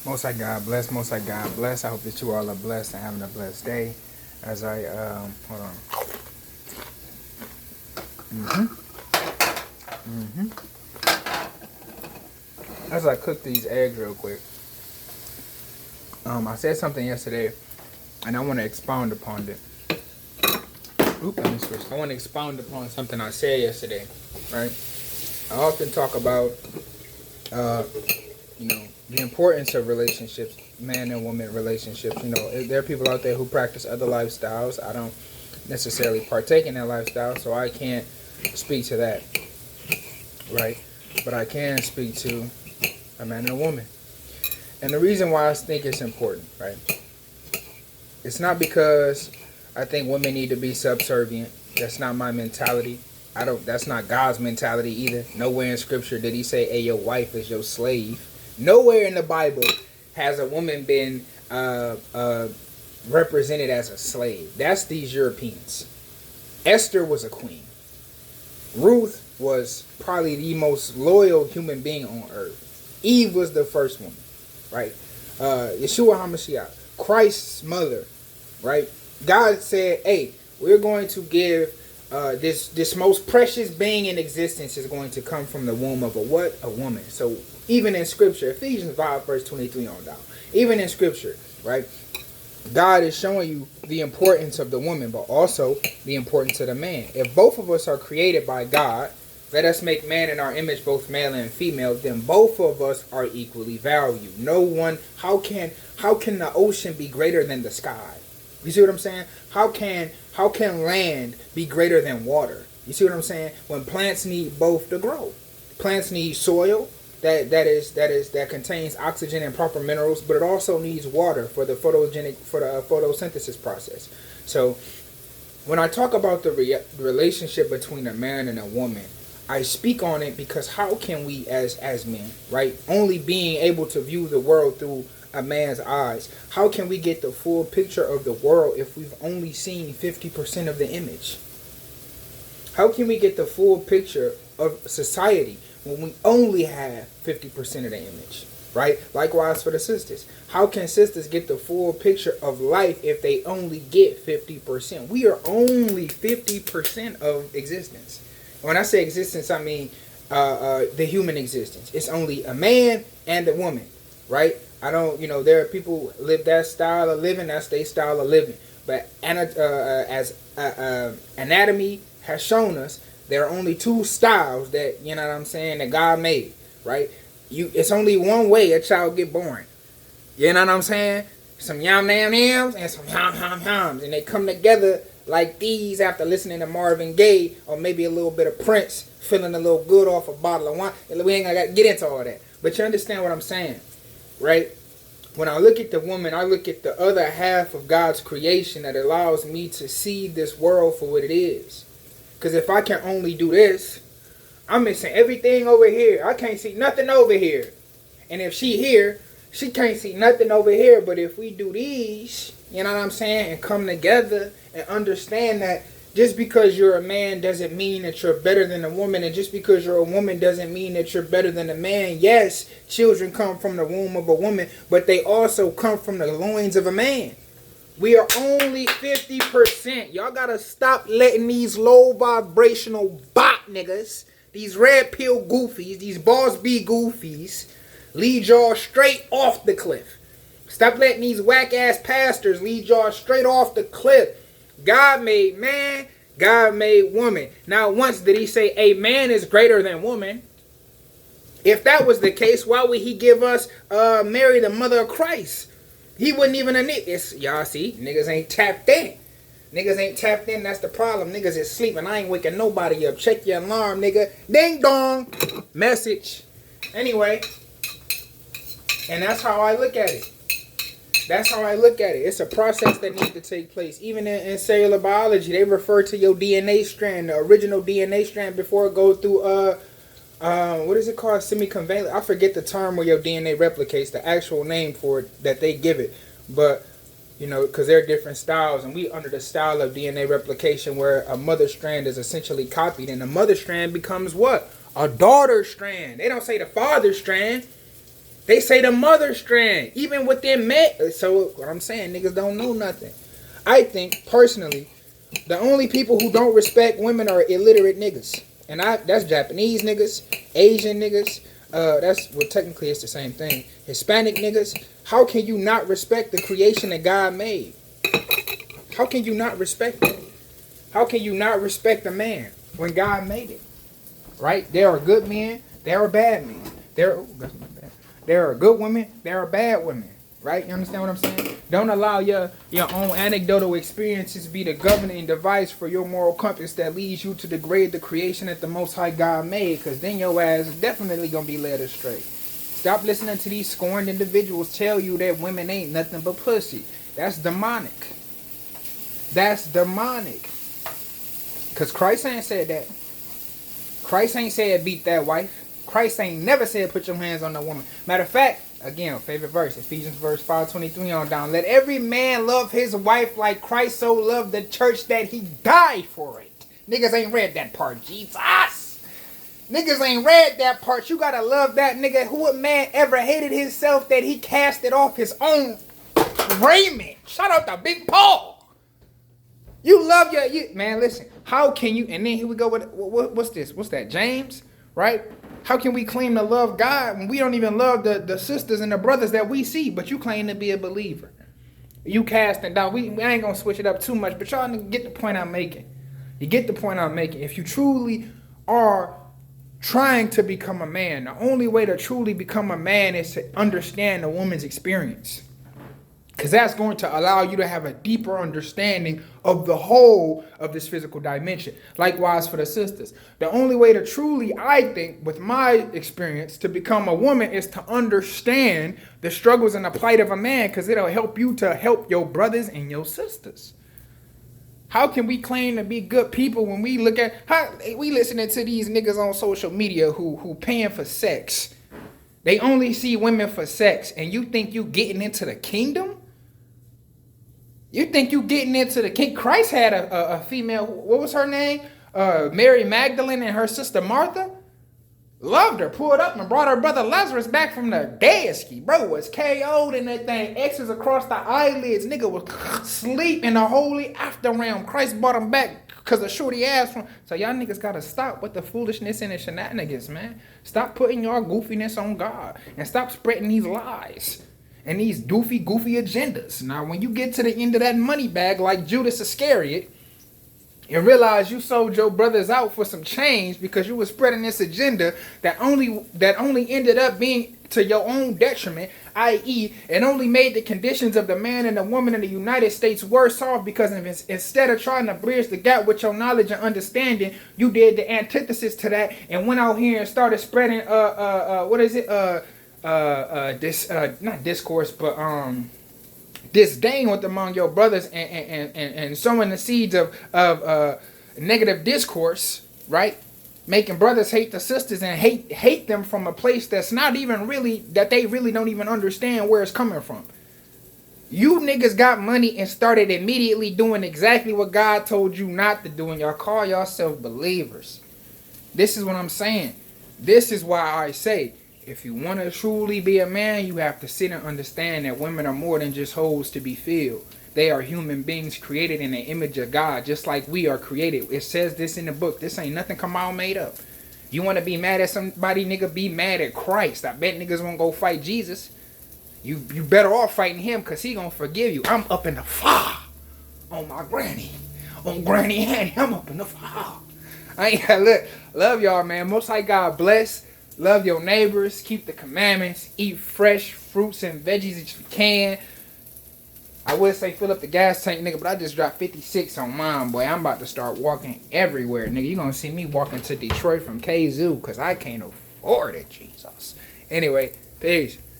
Most High God bless, Most High God bless. I hope that you all are blessed and having a blessed day. As I, hold on. As I cook these eggs real quick, I said something yesterday, and I want to expound upon it. Let me switch. I want to expound upon something I said yesterday, right? I often talk about, the importance of relationships, man and woman relationships. There are people out there who practice other lifestyles. I don't necessarily partake in that lifestyle, so I can't speak to that, right? But I can speak to a man and a woman. And the reason why I think it's important, right? It's not because I think women need to be subservient. That's not my mentality. That's not God's mentality either. Nowhere in scripture did he say, hey, your wife is your slave. Nowhere in the Bible has a woman been represented as a slave. That's these Europeans. Esther was a queen. Ruth was probably the most loyal human being on earth. Eve was the first woman, right? Yeshua HaMashiach, Christ's mother, right? God said, hey, we're going to give this most precious being in existence is going to come from the womb of a woman. So even in scripture, Ephesians 5 verse 23 on down, even in scripture, right, God is showing you the importance of the woman, but also the importance of the man. If both of us are created by God, let us make man in our image, both male and female, then both of us are equally valued. No one, how can the ocean be greater than the sky? You see what I'm saying? How can land be greater than water? You see what I'm saying? When plants need both to grow. Plants need soil that contains oxygen and proper minerals, but it also needs water for the photosynthesis process. So when I talk about the relationship between a man and a woman, I speak on it because how can we as men, right, only being able to view the world through a man's eyes, how can we get the full picture of the world if we've only seen 50% of the image? How can we get the full picture of society when we only have 50% of the image, right? Likewise for the sisters. How can sisters get the full picture of life if they only get 50%? We are only 50% of existence. When I say existence, I mean the human existence. It's only a man and a woman, right? There are people who live that style of living, that's their style of living. But as anatomy has shown us, there are only two styles that, you know what I'm saying, that God made, right? It's only one way a child get born. You know what I'm saying? Some yam nam yams and some hum hum hums. And they come together like these after listening to Marvin Gaye or maybe a little bit of Prince, feeling a little good off a bottle of wine. We ain't gonna get into all that. But you understand what I'm saying, right? When I look at the woman, I look at the other half of God's creation that allows me to see this world for what it is. Because if I can only do this, I'm missing everything over here. I can't see nothing over here. And if she here, she can't see nothing over here. But if we do these, you know what I'm saying, and come together and understand that just because you're a man doesn't mean that you're better than a woman. And just because you're a woman doesn't mean that you're better than a man. Yes, children come from the womb of a woman, but they also come from the loins of a man. We are only 50%. Y'all gotta stop letting these low vibrational bot niggas, these red pill goofies, these boss B goofies, lead y'all straight off the cliff. Stop letting these whack ass pastors lead y'all straight off the cliff. God made man, God made woman. Now, once did he say a man is greater than woman? If that was the case, why would he give us Mary, the mother of Christ? He wouldn't even admit this. Y'all see, niggas ain't tapped in. Niggas ain't tapped in, that's the problem. Niggas is sleeping. I ain't waking nobody up. Check your alarm, nigga. Ding dong. Message. Anyway. And that's how I look at it. That's how I look at it. It's a process that needs to take place. Even in cellular biology, they refer to your DNA strand, the original DNA strand, before it goes through what is it called? Semiconvalent. I forget the term where your DNA replicates, the actual name for it that they give it. But, because there are different styles, and we under the style of DNA replication where a mother strand is essentially copied, and the mother strand becomes what? A daughter strand. They don't say the father strand. They say the mother strand, even within men. So what I'm saying, niggas don't know nothing. I think personally, the only people who don't respect women are illiterate niggas, and that's Japanese niggas, Asian niggas. Technically it's the same thing. Hispanic niggas. How can you not respect the creation that God made? How can you not respect it? How can you not respect a man when God made it? Right? There are good men. There are bad men. There are good women. There are bad women. Right? You understand what I'm saying? Don't allow your own anecdotal experiences be the governing device for your moral compass that leads you to degrade the creation that the Most High God made, because then your ass is definitely going to be led astray. Stop listening to these scorned individuals tell you that women ain't nothing but pussy. That's demonic. That's demonic. Because Christ ain't said that. Christ ain't said beat that wife. Christ ain't never said put your hands on the woman. Matter of fact, again, favorite verse, Ephesians verse 5:23 on down. Let every man love his wife like Christ so loved the church that he died for it. Niggas ain't read that part, Jesus. Niggas ain't read that part. You gotta love that nigga. Who a man ever hated himself that he casted off his own raiment? Shout out to Big Paul. You love man, listen. How can you, and then here we go with, what's this? What's that? James, right? How can we claim to love God when we don't even love the sisters and the brothers that we see, but you claim to be a believer? You casting down. We ain't going to switch it up too much, but y'all get the point I'm making. You get the point I'm making. If you truly are trying to become a man, the only way to truly become a man is to understand a woman's experience. Because that's going to allow you to have a deeper understanding of the whole of this physical dimension. Likewise for the sisters. The only way to truly, I think, with my experience, to become a woman is to understand the struggles and the plight of a man, because it'll help you to help your brothers and your sisters. How can we claim to be good people when we look at how we listening to these niggas on social media who paying for sex? They only see women for sex, and you think you getting into the kingdom? You think you getting into the king? Christ had a female, what was her name? Mary Magdalene, and her sister Martha. Loved her, pulled up and brought her brother Lazarus back from the dead ski. Bro was KO'd and that thing, X's across the eyelids. Nigga was asleep in the holy after realm. Christ brought him back because of shorty ass from. So y'all niggas gotta stop with the foolishness and the shenanigans, man. Stop putting your goofiness on God and stop spreading these lies and these goofy agendas. Now, when you get to the end of that money bag like Judas Iscariot, and realize you sold your brothers out for some change because you were spreading this agenda that only ended up being to your own detriment, i.e., it only made the conditions of the man and the woman in the United States worse off, because instead of trying to bridge the gap with your knowledge and understanding, you did the antithesis to that and went out here and started spreading not discourse, but disdain with among your brothers and sowing the seeds of negative discourse, right? Making brothers hate the sisters and hate them from a place that's not even really, that they really don't even understand where it's coming from. You niggas got money and started immediately doing exactly what God told you not to do, and y'all call yourself believers. This is what I'm saying. This is why I say, if you want to truly be a man, you have to sit and understand that women are more than just hoes to be filled. They are human beings created in the image of God, just like we are created. It says this in the book. This ain't nothing come out made up. You want to be mad at somebody, nigga, be mad at Christ. I bet niggas won't go fight Jesus. You better off fighting him, because he going to forgive you. I'm up in the fire on my granny. On Granny Annie, I'm up in the fire. Look, love y'all, man. Most High God bless. Love your neighbors. Keep the commandments. Eat fresh fruits and veggies if you can. I would say fill up the gas tank, nigga, but I just dropped 56 on mine, boy. I'm about to start walking everywhere, nigga. You gonna see me walking to Detroit from KZoo, because I can't afford it, Jesus. Anyway, peace.